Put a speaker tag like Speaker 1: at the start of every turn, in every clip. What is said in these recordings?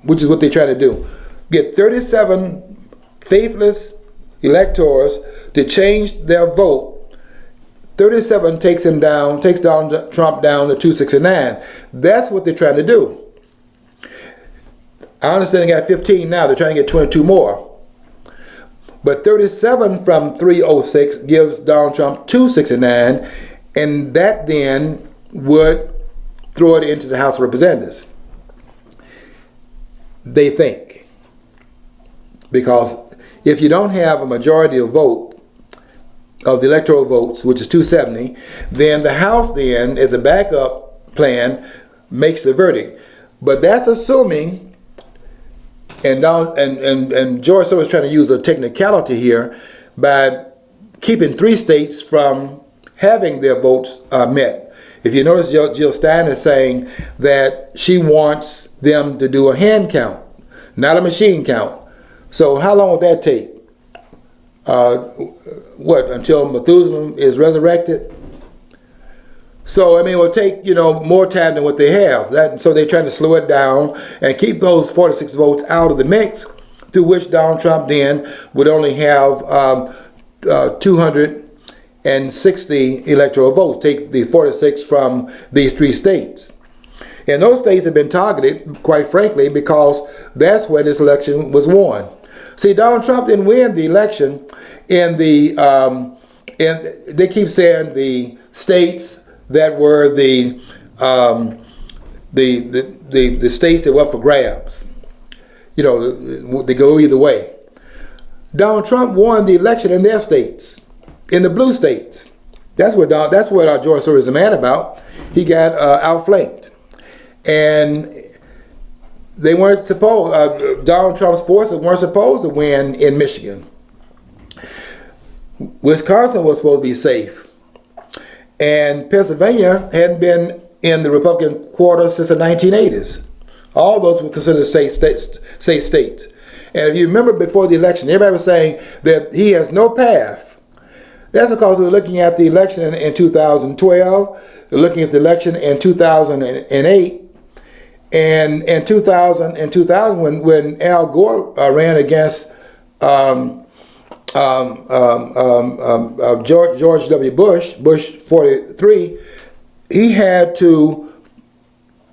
Speaker 1: which is what they try to do. Get 37 faithless electors to change their vote. 37 takes Donald Trump down to 269. That's what they're trying to do. I understand they got 15 now. They're trying to get 22 more. But 37 from 306 gives Donald Trump 269, and that then would throw it into the House of Representatives. They think. Because if you don't have a majority of the electoral votes, which is 270, then the House then, as a backup plan, makes the verdict. But that's assuming, and George Soros is trying to use a technicality here by keeping 3 states from having their votes met. If you notice, Jill Stein is saying that she wants them to do a hand count, not a machine count. So how long would that take? Until Methuselah is resurrected? So, I mean, it will take, more time than what they have. So they're trying to slow it down and keep those 46 votes out of the mix, through which Donald Trump then would only have 260 electoral votes, take the 46 from these 3 states. And those states have been targeted, quite frankly, because that's where this election was won. See, Donald Trump didn't win the election in the, and they keep saying the states that were the states that were up for grabs. They go either way. Donald Trump won the election in their states, in the blue states. That's what George Soros is mad about. He got outflanked, and they weren't supposed. Donald Trump's forces weren't supposed to win in Michigan. Wisconsin was supposed to be safe, and Pennsylvania hadn't been in the Republican quarter since the 1980s. All those were considered safe states. And if you remember before the election, everybody was saying that he has no path. That's because we were looking at the election in 2012, we were looking at the election in 2008, and in 2000 when Al Gore ran against George W. Bush 43, he had to,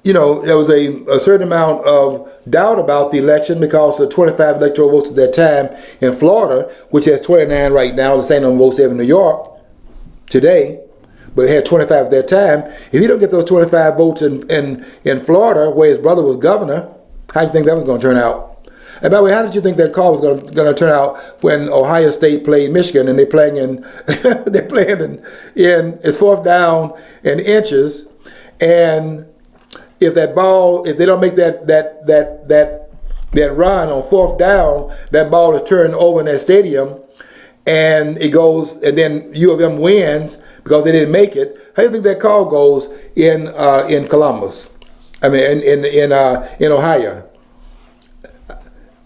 Speaker 1: there was a certain amount of doubt about the election because of 25 electoral votes at that time in Florida, which has 29 right now, the same number of votes they have in New York today, but it had 25 at that time. If you don't get those 25 votes in Florida, where his brother was governor, how do you think that was going to turn out? And by the way, how did you think that call was going to turn out when Ohio State played Michigan and they're playing in it's 4th down and inches, and if they don't make that run on 4th down, that ball is turned over in that stadium, and it goes, and then U of M wins because they didn't make it. How do you think that call goes in Columbus? I mean, in Ohio.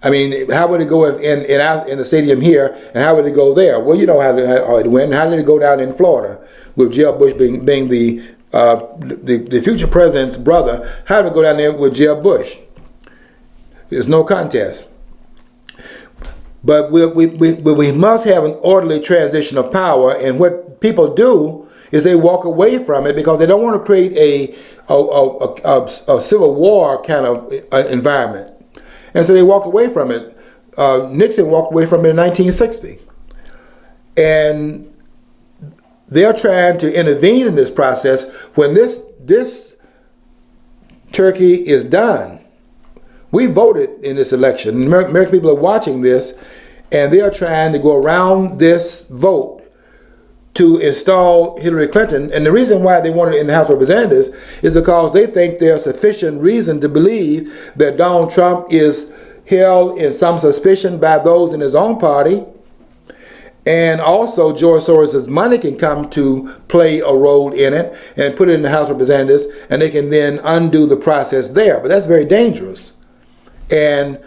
Speaker 1: I mean, how would it go in the stadium here, and how would it go there? Well, you know how it went. How did it go down in Florida with Jeb Bush being the future president's brother? How did it go down there with Jeb Bush? There's no contest. But we must have an orderly transition of power, and what people do is they walk away from it because they don't want to create a civil war kind of environment. And so they walked away from it. Nixon walked away from it in 1960. And they're trying to intervene in this process when this turkey is done. We voted in this election. American people are watching this, and they are trying to go around this vote to install Hillary Clinton. And the reason why they want it in the House of Representatives is because they think there's sufficient reason to believe that Donald Trump is held in some suspicion by those in his own party. And also George Soros' money can come to play a role in it and put it in the House of Representatives, and they can then undo the process there. But that's very dangerous. And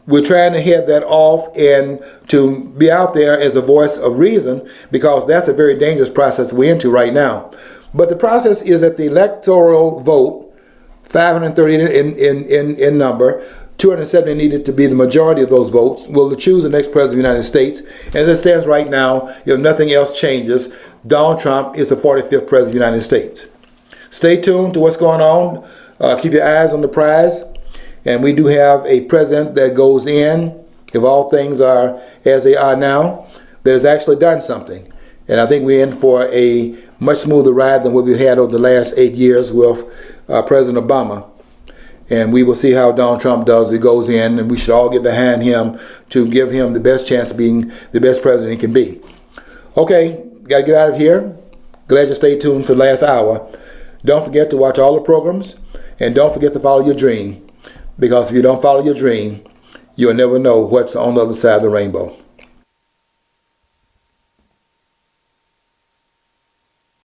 Speaker 1: we're trying to head that off and to be out there as a voice of reason, because that's a very dangerous process we're into right now. But the process is that the electoral vote, 530 in number, 270 needed to be the majority of those votes, will choose the next president of the United States. As it stands right now, if nothing else changes, Donald Trump is the 45th president of the United States. Stay tuned to what's going on. Keep your eyes on the prize. And we do have a president that goes in, if all things are as they are now, that has actually done something. And I think we're in for a much smoother ride than what we've had over the last 8 years with President Obama. And we will see how Donald Trump does. He goes in, and we should all get behind him to give him the best chance of being the best president he can be. Okay, got to get out of here. Glad you stayed tuned for the last hour. Don't forget to watch all the programs, and don't forget to follow your dream. Because if you don't follow your dream, you'll never know what's on the other side of the rainbow.